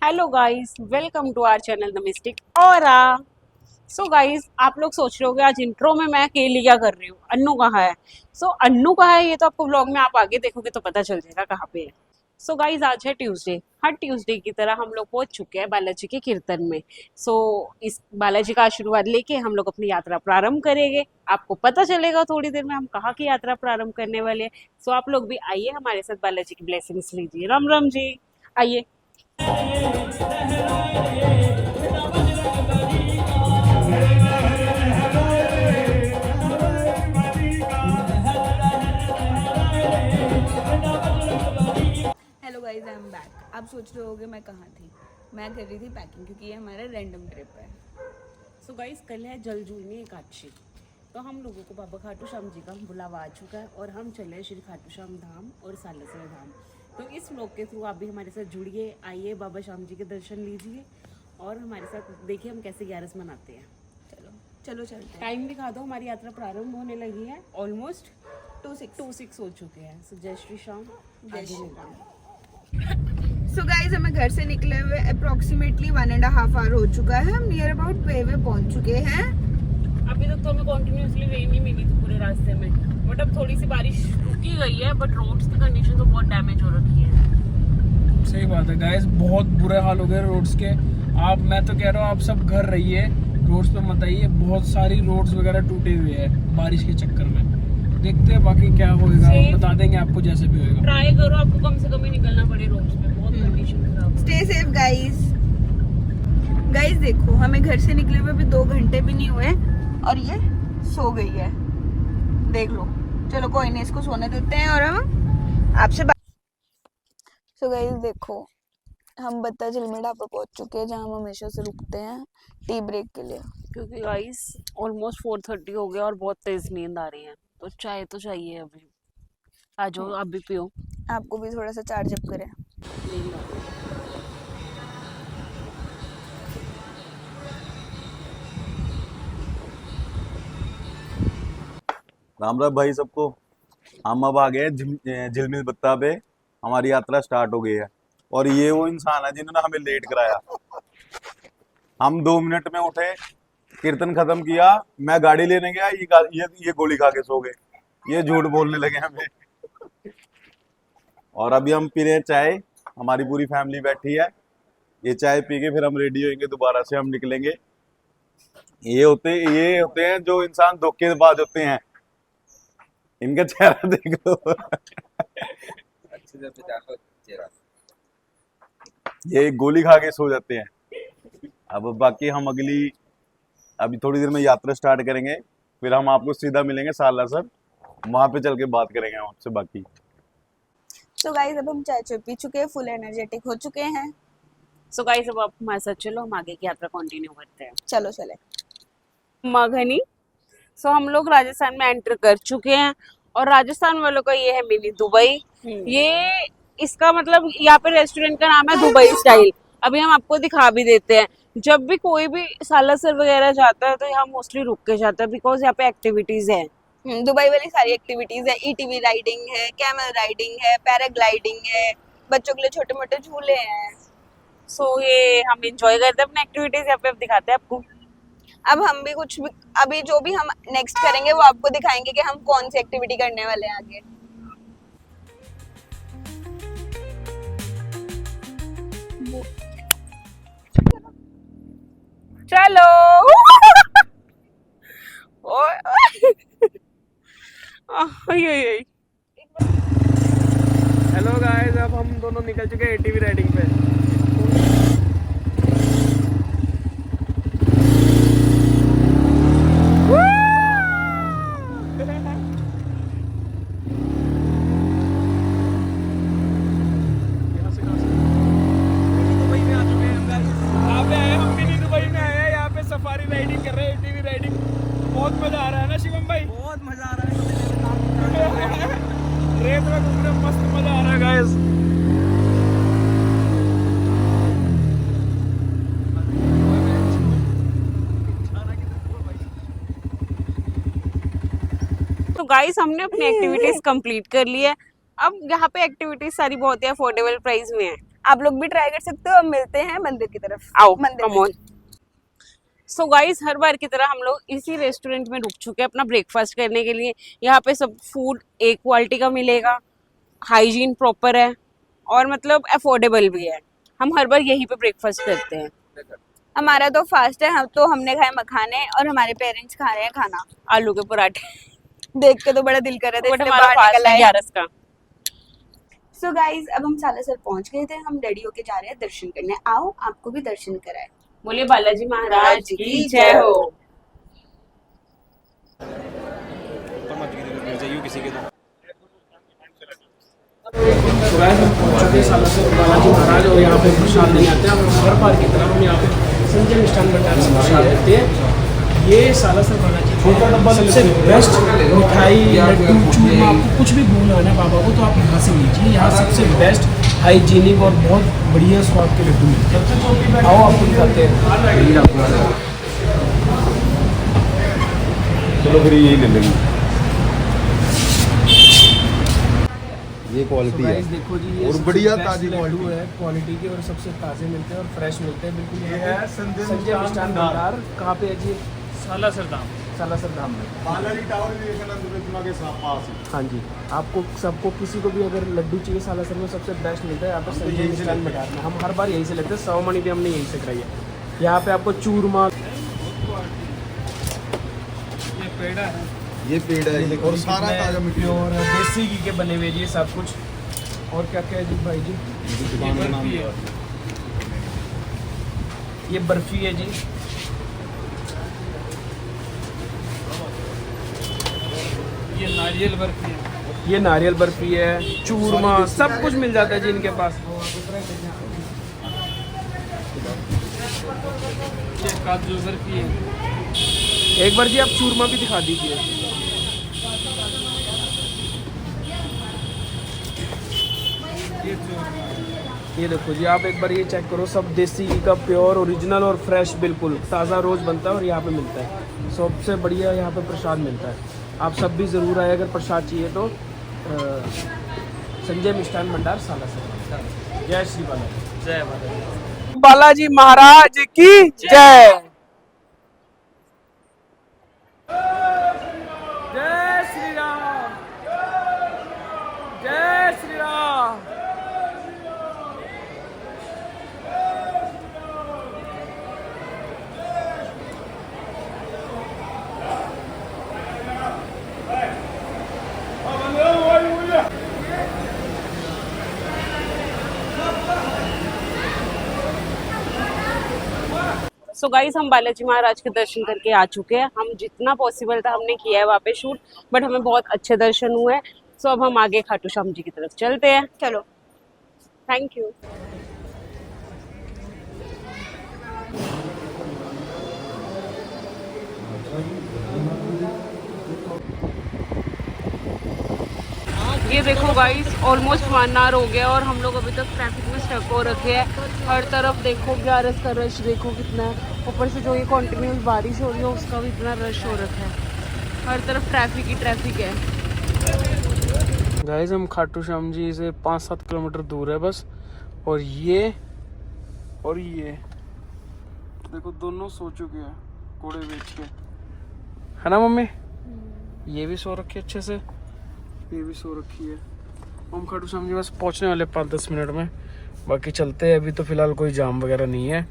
Hello guys, welcome to our channel the Mystic Aura. So guys, आप लोग सोच रहे होगे आज इंट्रो में मैं अकेली क्या कर रही हूँ, अन्नू कहाँ है। अन्नू कहाँ है ये तो आपको व्लॉग में आप आगे देखोगे तो पता चल जाएगा कहाँ पे है। गाइस, आज है ट्यूसडे। हर ट्यूसडे की तरह हम लोग पहुंच चुके हैं बालाजी के कीर्तन में। इस बालाजी का आशीर्वाद लेके हम लोग अपनी यात्रा प्रारंभ करेंगे। आपको पता चलेगा थोड़ी देर में हम कहाँ की यात्रा प्रारंभ करने वाले हैं। आप लोग भी आइए हमारे साथ बालाजी की ब्लेसिंग्स लीजिए। राम राम जी, आइए। Hello guys, I am back. आप सोच रहे होगे मैं कहाँ थी। मैं कर रही थी पैकिंग क्योंकि ये हमारा रैंडम ट्रिप है। गाइस, कल है जलजूलनी एकादशी। तो हम लोगों को बाबा खाटू श्याम जी का बुलावा आ चुका है और हम चले श्री खाटू श्याम धाम और सालासर धाम। तो इस व्लॉग के थ्रू आप भी हमारे साथ जुड़िए, आइए बाबा श्याम जी के दर्शन लीजिए और हमारे साथ देखिए हम कैसे 11 मनाते हैं। चलो चलो चलते हैं। टाइम दिखा दो, हमारी यात्रा प्रारंभ होने लगी है। ऑलमोस्ट 2:06 हो चुके हैं। जय श्री श्याम, जय श्री राम। सो गाइस, हमें घर से निकले हुए अप्रोक्सीमेटली 1.5 आवर हो चुका है। हम नियर अबाउट पेवे पहुंच चुके हैं। अभी तक तो हमें कंटिन्यूअसली रेन ही मिली थी पूरे रास्ते में, बट अब थोड़ी सी बारिश रुकी गई है, बट रोड्स की कंडीशन तो बहुत डैमेज हो रखी है। सही बात है गाइस, बहुत बुरे हाल हो गए रोड्स के। मैं तो कह रहा हूँ आप सब घर रहिए, रोड्स पे मत आइए। बहुत सारी रोड्स वगैरह टूटे हुए हैं बारिश के चक्कर में। देखते हैं बाकी क्या होएगा, बता देंगे आपको जैसे भी होएगा। ट्राई करो आपको कम से कम ही निकलना पड़े रोड्स पे, बहुत कंडीशन खराब। Stay safe guys. गाइस देखो, हमें घर से निकले हुए भी 2 घंटे भी नहीं हुए और ये सो गई है। देख लो। चलो कोई नहीं, इसको सोने देते हैं और हम आपसे सो गाइस देखो, हम बत्ता झिलमिल पर पहुंच चुके हैं जहाँ हम हमेशा से रुकते हैं टी ब्रेक के लिए। क्योंकि गाइस ऑलमोस्ट 4:30 हो गया और बहुत तेज नींद आ रही है, तो चाय तो चाहिए अभी। आ जाओ, आप भी पियो। आपको भी थोड़ा सा चार्ज अप करें। राम राम भाई सबको। हम अब आ गए झिलमिल बत्ता पे। हमारी यात्रा स्टार्ट हो गई है और ये वो इंसान है जिन्होंने हमें लेट कराया। हम 2 मिनट में उठे, कीर्तन खत्म किया, मैं गाड़ी लेने गया, ये गोली खा के सो गए। ये झूठ बोलने लगे हमें। और अभी हम पी रहे हैं चाय। हमारी पूरी फैमिली बैठी है। ये चाय पी के फिर हम रेडी होंगे, दोबारा से हम निकलेंगे। ये होते हैं जो इंसान धोखेबाज होते हैं। इनका चेहरा देख लो। अच्छे से पहचानो चेहरा। ये गोली खा के सो जाते हैं। अब बाकी हम अभी थोड़ी देर में यात्रा स्टार्ट करेंगे, फिर हम आपको सीधा मिलेंगे सालासर। वहां पे चल के बात करेंगे हम आपसे बाकी। तो गाइस, अब हम चाय पी चुके हैं, फुल एनर्जेटिक हो चुके हैं। गाइस, अब आप हमारे साथ चलो, हम आगे की यात्रा कंटिन्यू करते हैं। चलो चले। मगहनी। हम लोग राजस्थान में एंटर कर चुके हैं और राजस्थान वालों का ये है मिनी दुबई। ये इसका मतलब यहाँ पे रेस्टोरेंट का नाम है दुबई स्टाइल। अभी हम आपको दिखा भी देते हैं। जब भी कोई भी सालासर वगैरह जाता है तो यहाँ मोस्टली रुक के जाता है, बिकॉज यहाँ पे एक्टिविटीज है। दुबई वाली सारी एक्टिविटीज है। ईटीवी राइडिंग है, कैमल राइडिंग है, पैराग्लाइडिंग है, बच्चों के लिए छोटे मोटे झूले हैं। ये हम इंजॉय करते हैं अपनी एक्टिविटीज यहाँ पे। अब दिखाते हैं आपको। अब हम भी अभी जो भी हम नेक्स्ट करेंगे वो आपको दिखाएंगे कि हम कौन सी एक्टिविटी करने वाले हैं आगे। चलो। हेलो गाइस, अब हम दोनों निकल चुके हैं एटीवी राइडिंग पे। सफारी राइडिंग कर रहे हैं, एटीवी राइडिंग। बहुत मजा आ रहा है ना शिवम भाई? बहुत मजा आ रहा है। रेत में घूमने में मस्त मजा आ रहा है गाइस। गाइस, हमने अपनी एक्टिविटीज कंप्लीट कर ली है। अब यहाँ पे एक्टिविटीज सारी बहुत ही अफोर्डेबल प्राइस में है। आप लोग भी ट्राई कर सकते हो। अब मिलते हैं मंदिर की तरफ। आओ मंदिर कम ऑन। सो गाइस हर बार की तरह हम लोग इसी रेस्टोरेंट में रुक चुके हैं अपना ब्रेकफास्ट करने के लिए। यहाँ पे सब फूड एक क्वालिटी का मिलेगा, हाइजीन प्रॉपर है और मतलब अफोर्डेबल भी है। हम हर बार यहीं पे ब्रेकफास्ट करते हैं। हमारा तो फास्ट है, हम तो हमने खाए मखाने और हमारे पेरेंट्स खा रहे हैं खाना, आलू के पराठे। देख के तो बड़ा दिल कर रहा था, बट इसलिए हमारा बाहर फास्ट निकल है आए। 11 का। सो गाइस अब हम सालासर पहुंच गए थे, हम रेडी होके जा रहे हैं दर्शन करने। आओ आपको भी दर्शन कराए। बोलिए बालाजी महाराज की जय हो। तो गाइस हम पहुंच चुके हैं सालासर बालाजी महाराज और यहाँ पे प्रसाद लेने आते हैं। हम हर बार की तरह हम यहाँ पे संजय मिष्ठान भंडार से प्रसाद लेते हैं। ये सालासर बालाजी सबसे बेस्ट मिठाई, लड्डू, चूरमा, आपको कुछ भी भूलना है बाबा को तो आप यहाँ से लीजिए। यहाँ सबसे बेस्ट हाइजीनिक और बहुत बढ़िया स्वाद के लड्डू मिलते हैं। आओ आपको दिखाते हैं। चलो फिर यही ले लेंगे। ये क्वालिटी है। गाइस देखो जी, ये और सबसे बढ़िया बेस्ट ताजी लड्डू क्वालिटी है, क्वालिटी के और सबसे ताज़े मिलते हैं और फ्रेश मिलते हैं बिल्कुल। ये है संजय संजय मिष्ठान भंडार। कहाँ पे है जी? सालासर धाम। सालासर धाम में। बालाजी टावर विवेकानंद प्रतिमा के पास ही। हाँ जी, आपको सबको किसी को भी अगर लड्डू चाहिए सालासर में सबसे बेस्ट मिलता है यहाँ पे संजय मिष्ठान भंडार में। हम हर बार यहीं से लेते हैं, 100 मणि भी हमने यहीं से कराई है। यहाँ पे आपको चूरमा, ये पेड़ा है। ये पेड़ है और सारा ताजा मिट्टी और देसी घी के बने हुए जी सब कुछ। और क्या क्या है जी भाई जी? दुकान का नाम बर्फी है। ये बर्फी है जी। ये नारियल बर्फी है। ये नारियल बर्फी है, चूरमा, सब कुछ मिल जाता है जी इनके पास। ये काजू बर्फी है। एक बार जी आप चूरमा भी दिखा दीजिए। ये चूरमा। ये देखो जी, आप एक बार ये चेक करो, सब देसी घी का प्योर ओरिजिनल और फ्रेश बिल्कुल ताज़ा रोज़ बनता है और यहाँ पे मिलता है। सबसे बढ़िया यहाँ पे प्रसाद मिलता है। आप सब भी ज़रूर आए अगर प्रसाद चाहिए तो। संजय मिष्ठान भंडार सालासर। जय श्री बालाजी। जय बालाजी। बालाजी महाराज की जय। जय श्री राम। जय श्री राम। सो गाइस हम बालाजी महाराज के दर्शन करके आ चुके हैं। हम जितना पॉसिबल था हमने किया है वहाँ पे शूट, बट हमें बहुत अच्छे दर्शन हुए। सो अब हम आगे खाटू श्याम जी की तरफ चलते हैं। चलो। Thank you. ये देखो गाइस ऑलमोस्ट 1 आवर हो गया और हम लोग अभी तक ट्रैफिक में स्टक हो रखे हैं। हर तरफ देखो ग्यारस का रश देखो कितना है। ऊपर से जो ये कॉन्टिन्यूस बारिश हो रही है उसका भी इतना रश हो रखा है। हर तरफ ट्रैफिक ही ट्रैफिक है। गाइस हम खाटू श्याम जी से 5-7 किलोमीटर दूर है बस। और ये देखो दोनों सो चुके हैं कोड़े बेच के, है ना मम्मी? ये भी सो रखी है अच्छे से, ये भी सो रखी है। हम खाटू श्याम जी बस पहुंचने वाले 5-10 मिनट में। बाकी चलते हैं। अभी तो फिलहाल कोई जाम वगैरह नहीं है।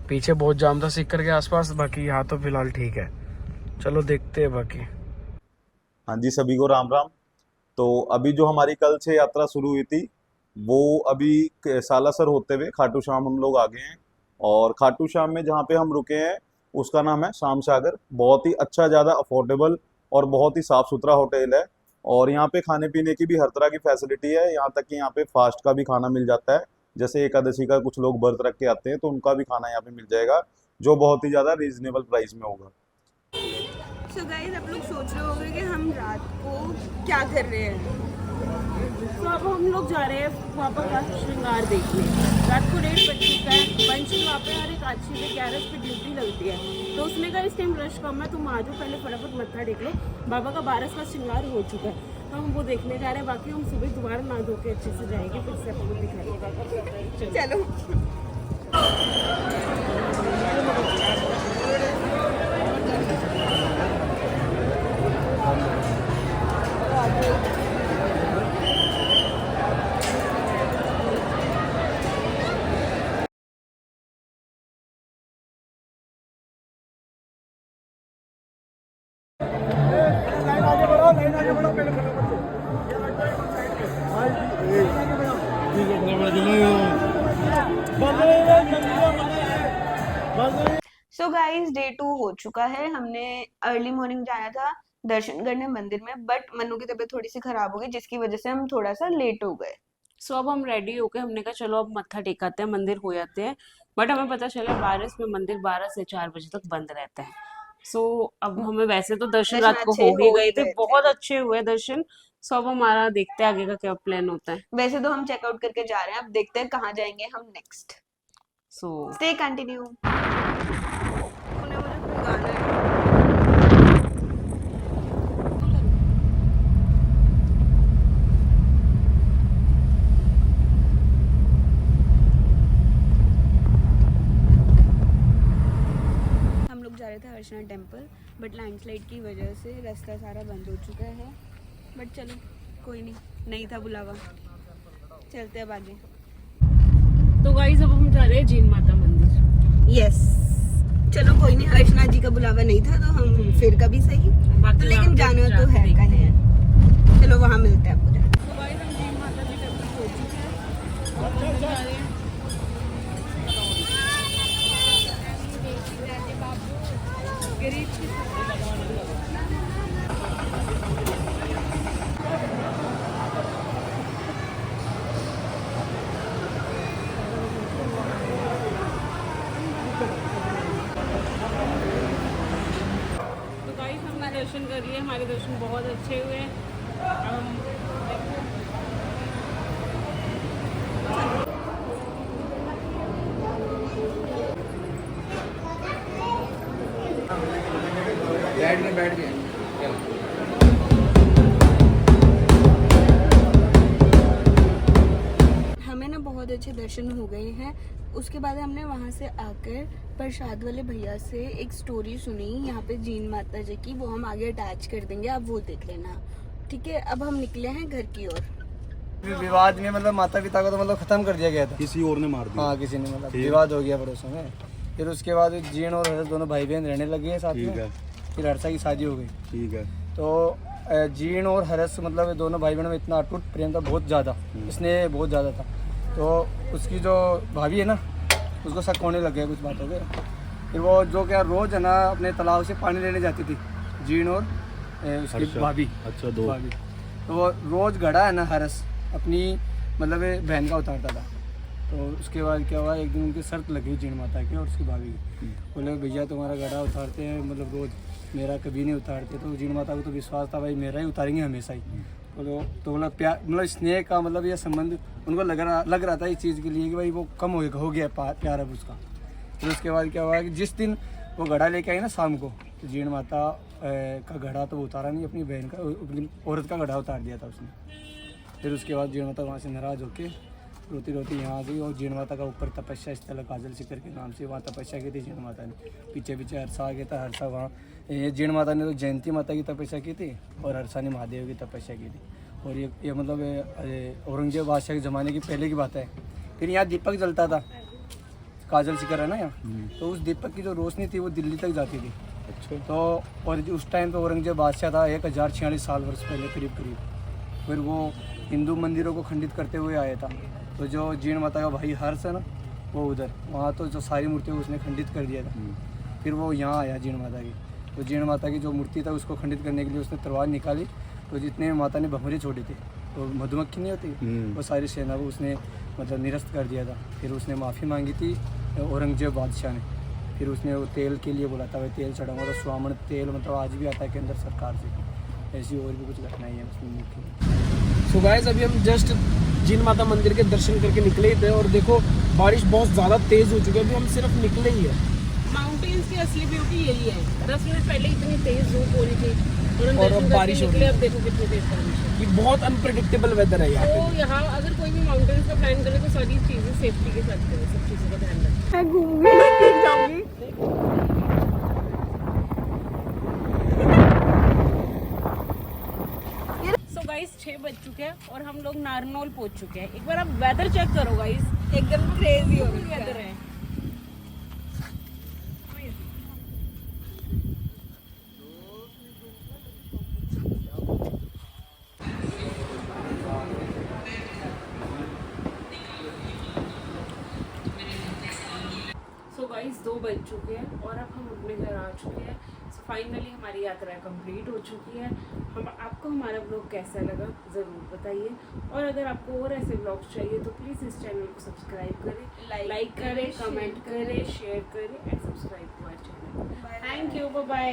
पीछे बहुत जाम था सीकर के आसपास, बाकी यहाँ तो फिलहाल ठीक है। चलो देखते हैं बाकी। हाँ जी, सभी को राम राम। तो अभी जो हमारी कल से यात्रा शुरू हुई थी वो अभी सालासर होते हुए खाटू श्याम हम लोग आ गए हैं। और खाटू श्याम में जहाँ पे हम रुके हैं उसका नाम है शाम सागर। बहुत ही अच्छा, ज़्यादा अफोर्डेबल और बहुत ही साफ़ सुथरा होटल है। और यहाँ पे खाने पीने की भी हर तरह की फैसिलिटी है। यहाँ तक कि यहाँ पे फास्ट का भी खाना मिल जाता है। जैसे एकादशी का कुछ लोग व्रत रख के आते हैं तो उनका भी खाना यहाँ पे मिल जाएगा, जो बहुत ही ज़्यादा रीजनेबल प्राइस में होगा। सो गाइस आप लोग सोच रहे होंगे कि हम रात को क्या कर रहे हैं। तो अब हम लोग जा रहे हैं वहाँ पर रात श्रृंगार देखने। रात को 1:30 बज चुका है। बंशी वहाँ पे हर एक आदमी से 11 पे ड्यूटी लगती है, तो उसने कहा इस टाइम रश कम है, तुम आ जाओ, पहले फटाफट मत्था टेक लो। बाबा का 12 का श्रृंगार हो चुका है। हम वो देखने जा रहे हैं, बाकी हम सुबह दोबारा नहा धो के अच्छे से जाएंगे, फिर से आपको दिखाएंगे। चलो सो गाइस डे 2 हो चुका है। हमने अर्ली मॉर्निंग जाना था दर्शन करने मंदिर में, बट मन्नू की तबीयत थोड़ी सी खराब हो गई जिसकी वजह से हम थोड़ा सा लेट हो गए। सो अब हम रेडी होके हमने कहा चलो अब मत्था टेकाते हैं, मंदिर हो जाते हैं। बट हमें पता चला बारिश में मंदिर 12 से 4 बजे तक बंद रहता है। सो अब हमें वैसे तो दर्शन रात को अच्छे हो ही हो गए ही थे, गए थे। बहुत अच्छे हुए दर्शन। सो अब हमारा देखते हैं आगे का क्या प्लान होता है। वैसे तो हम चेकआउट करके जा रहे हैं, अब देखते हैं कहाँ जाएंगे हम नेक्स्ट। So stay continue. हम लोग जा रहे थे हर्षणा टेम्पल, बट लैंडस्लाइड की वजह से रास्ता सारा बंद हो चुका है। बट चलो कोई नहीं था बुलावा, चलते अब आगे। तो गाइस अब हम जा रहे हैं जीन माता मंदिर। यस चलो कोई नहीं, हर्षणा जी का बुलावा नहीं था तो हम फिर कभी सही, तो लेकिन जाना तो है कहीं। चलो वहाँ मिलते हैं आपको। तो गाइस हम जीन माता जी टेम्पल पहुंच चुके हैं और अंदर जा रहे हैं। तो गाइस हमने दर्शन कर लिए, हमारे दर्शन बहुत अच्छे हुए। अब हम बैठ गए हमें ना बहुत अच्छे दर्शन हो गए हैं। उसके बाद हमने वहाँ से आकर प्रसाद वाले भैया से एक स्टोरी सुनी यहाँ पे जीन माता जी की, वो हम आगे अटैच कर देंगे, आप वो देख लेना। ठीक है, अब हम निकले हैं घर की ओर। विवाद में मतलब माता पिता को तो मतलब खत्म कर दिया गया था, किसी और ने मार दिया। हाँ किसी ने मतलब विवाद हो गया पड़ोसों में। फिर उसके बाद जीन और हर्ष दोनों भाई बहन रहने लगे हैं साथ ठीक में। है, फिर हर्षा की शादी हो गई। ठीक है। तो जीन और हर्ष मतलब ये दोनों भाई बहनों में इतना अटूट प्रेम था, बहुत ज़्यादा, स्नेह बहुत ज़्यादा था। तो उसकी जो भाभी है ना, उसको शक होने लग गया कुछ बातों के। फिर वो जो क्या रोज़ है ना अपने तालाब से पानी लेने जाती थी जीन और उसकी भाभी। अच्छा, दो भाभी तो वो रोज़ घड़ा है ना हर्ष अपनी मतलब बहन का उतारता था। तो उसके बाद क्या हुआ, एक दिन उनकी शर्त लगी जीन माता की और उसकी भाभी की। बोले भैया तुम्हारा घड़ा उतारते हैं मतलब रोज़, मेरा कभी नहीं उतारते। तो जीन माता को तो विश्वास था भाई मेरा ही उतारेंगे हमेशा ही। तो मतलब प्यार मतलब स्नेह का मतलब ये संबंध उनको लग रहा था इस चीज़ के लिए कि भाई वो कम हो गया प्यार अब उसका। फिर उसके बाद क्या हुआ कि जिस दिन वो घड़ा लेके आई ना शाम को, तो जीन माता का घड़ा तो वो उतारा नहीं, अपनी बहन का अपनी औरत का घड़ा उतार दिया था उसने। फिर उसके बाद जीन माता वहाँ से नाराज़ होकर रोती रोती यहाँ आ गई और जीन माता का ऊपर तपस्या स्थल काजल शिखर के नाम से वहाँ तपस्या की थी जीन माता ने। पीछे पीछे हर्षा आ गया था, हर्षा वहाँ ये जीन माता ने तो जयंती माता की तपस्या की थी और हर्षा ने महादेव की तपस्या की थी। और ये मतलब औरंगजेब बादशाह के ज़माने की पहले की बात है। फिर यहाँ दीपक जलता था, काजल शिखर है ना यहाँ, तो उस दीपक की जो रोशनी थी वो दिल्ली तक जाती थी। अच्छा। तो और उस टाइम तो औरंगजेब बादशाह था 1046 साल वर्ष पहले करीब। फिर वो हिंदू मंदिरों को खंडित करते हुए आया था। तो जो जीन माता का भाई हर्ष है ना, वो उधर वहाँ तो जो सारी मूर्तियों को उसने खंडित कर दिया था। फिर वो यहाँ आया जीन माता की, तो जीन माता की जो मूर्ति था उसको खंडित करने के लिए उसने तलवार निकाली। तो जितने माता ने भंवरे छोड़े थे, तो मधुमक्खी नहीं होती, वो सारी सेना को उसने मतलब निरस्त कर दिया था। फिर उसने माफ़ी मांगी थी औरंगजेब बादशाह ने। फिर उसने वो तेल के लिए बोला था, भाई तेल चढ़ाऊंगा, तो स्वामण तेल मतलब आज भी आता है केंद्र सरकार से। ऐसी और भी कुछ घटनाएं हैं उसमें मुख्य। सो गाइस अभी हम जस्ट जीन माता मंदिर के दर्शन करके निकले ही थे और देखो बारिश बहुत ज़्यादा तेज़ हो चुकी है, अभी हम सिर्फ निकले ही है। माउंटेन्स की असली ब्यूटी यही है। 10 मिनट पहले इतनी तेज धूप हो रही थी, हम और दर्शन अब करके बारिश हो रही निकले, है। अब देखो कितनी तेज बारिश है। ये बहुत अनप्रिडिक्टेबल वेदर है यहाँ तो यहाँ अगर कोई भी माउंटेन्स का प्लान करे तो सारी चीजें सेफ्टी के साथ करें, सब चीजों का ध्यान रखें। मैं घूमूंगी नहीं, गिर जाऊंगी। सो गाइस 6 बज चुके हैं और हम लोग नारनौल पहुंच चुके हैं। एक बार आप वेदर चेक करो गाइस, एकदम क्रेजी हो वेदर गया है। सो गाइस 2 बज चुके हैं और अब हम अपने घर आ चुके हैं। सो फाइनली हमारी यात्रा कंप्लीट हो चुकी है। हम आपको हमारा ब्लॉग कैसा लगा ज़रूर बताइए, और अगर आपको और ऐसे ब्लॉग्स चाहिए तो प्लीज़ इस चैनल को सब्सक्राइब करें, लाइक करें, कमेंट करें, शेयर करें and subscribe to our channel. Thank you, bye bye.